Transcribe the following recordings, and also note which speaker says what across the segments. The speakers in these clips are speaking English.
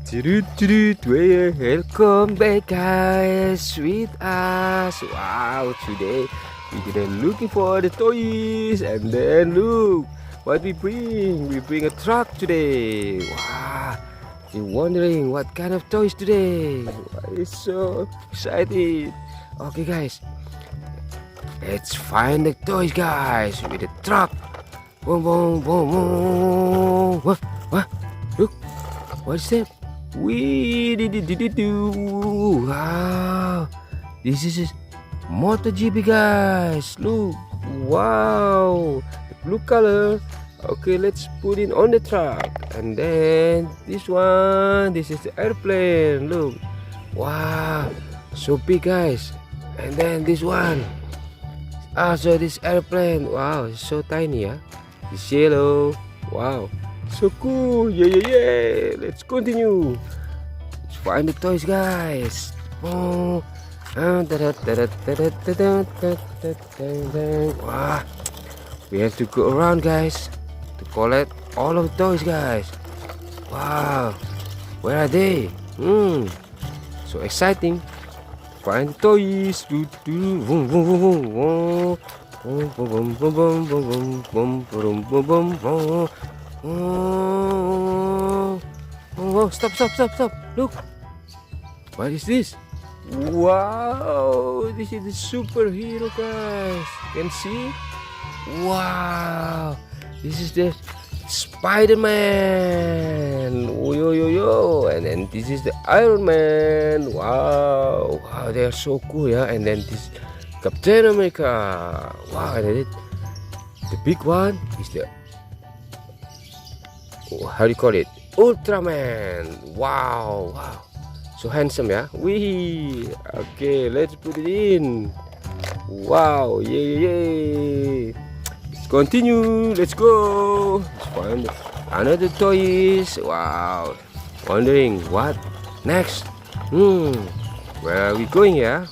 Speaker 1: Welcome back guys with us. Wow, today we're gonna looking for the toys, and then look what we bring. We bring a truck today. Wow, you're wondering what kind of toys today. It's so excited. Okay guys, let's find the toys guys with the truck. Boom boom boom boom. What? Look, what is that? Wow, this is MotoGP guys. Look, wow, the blue color. Okay, let's put it on the truck. And then this one, this is the airplane. Look, wow, so big guys. And then this one, also this airplane. Wow, it's so tiny, huh? It's yellow. Wow, so cool. Yeah. Let's continue. Let's find the toys guys. Oh. Wow. We have to go around guys to collect all of the toys guys. Wow, where are they? So exciting. Find the toys. Oh, stop. Look, what is this? Wow, this is the superhero guys. You can see? Wow, this is the Spider-Man. Yo. And then this is the Iron Man. Wow, they are so cool, yeah. And then this Captain America. Wow, and then the big one is the, how do you call it? Ultraman. Wow. So handsome, yeah. Wee. Okay, let's put it in. Wow. Yay. Let's continue. Let's go. Let's find another toys. Wow. Wondering what next? Where are we going here?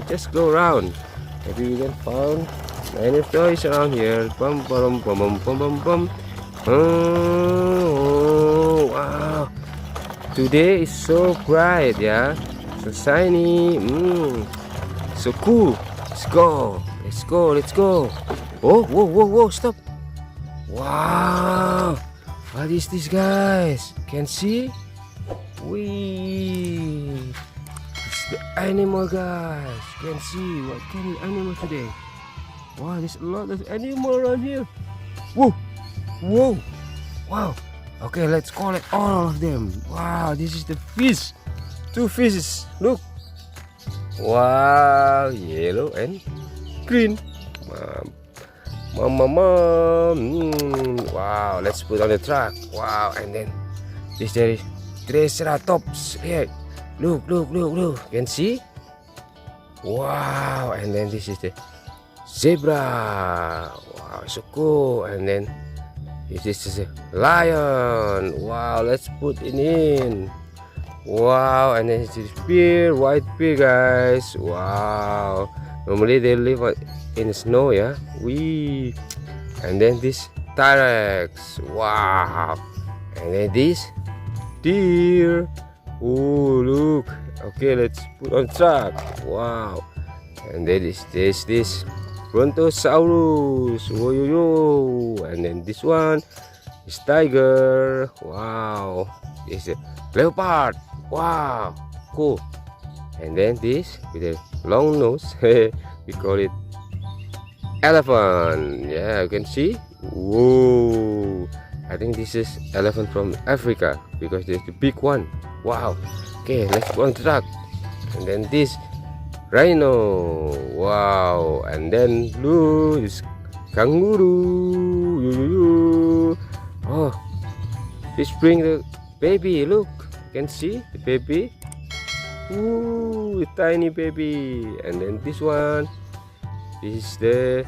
Speaker 1: Just go around. Maybe we can find many toys around here. Bum. Oh, wow. Today is so bright, yeah. So shiny. So cool. Let's go. Oh, whoa, stop. Wow. What is this, guys? Can see? Wee. It's the animal, guys. Can see what kind of animal today? Wow, there's a lot of animal around here. Whoa. Wow. Okay, let's collect all of them. Wow, this is the fish. 2 fishes. Look. Wow, yellow and green. Mom. Wow, let's put on the truck. Wow, and then this there is Triceratops. Here. Look. Can see? Wow, and then this is the zebra. Wow, so cool. And then this is a lion. Wow, let's put it in. Wow, and then this is bear, white bear, guys. Wow, normally they live in the snow, yeah. Wee. And then this tirex. Wow. And then this deer. Oh, look. Okay, let's put on track. Wow. And then this Brontosaurus. Yo. And then this one is tiger. Wow. This is a leopard. Wow, cool. And then this with a long nose, we call it elephant. Yeah, you can see. Whoa, I think this is elephant from Africa because there's the big one. Wow. Okay, let's go on the truck. And then this rhino. Wow. And then look, this kangaroo. Yo. Oh, let's bring the baby. Look, you can see the baby. Ooh, the tiny baby. And then this one, this is the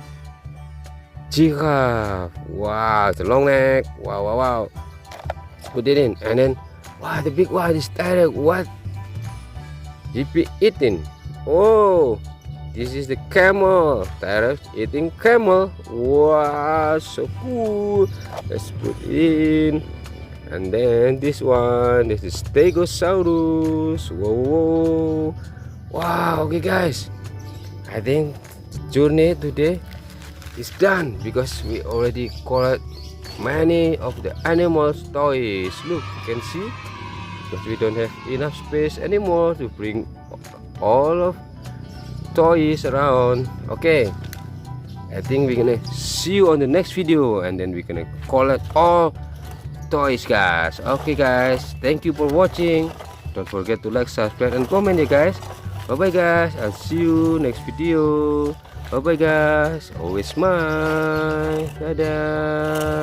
Speaker 1: giraffe. Wow, the long neck. Wow. Let's put it in. And then, wow, the big one is tired. What? GP eating. Oh, this is the camel. Tired eating camel. Wow, so cool. Let's put it in. And then this one, this is Stegosaurus. Whoa. Wow, okay guys, I think journey today is done because we already collect many of the animals toys. Look, you can see, because we don't have enough space anymore to bring all of toys around. Okay, I think we're gonna see you on the next video, and then we're gonna collect all toys, guys. Okay guys, thank you for watching. Don't forget to like, subscribe, and comment ya guys. Bye bye guys, I'll see you next video. Bye bye guys, always smile. Dadah.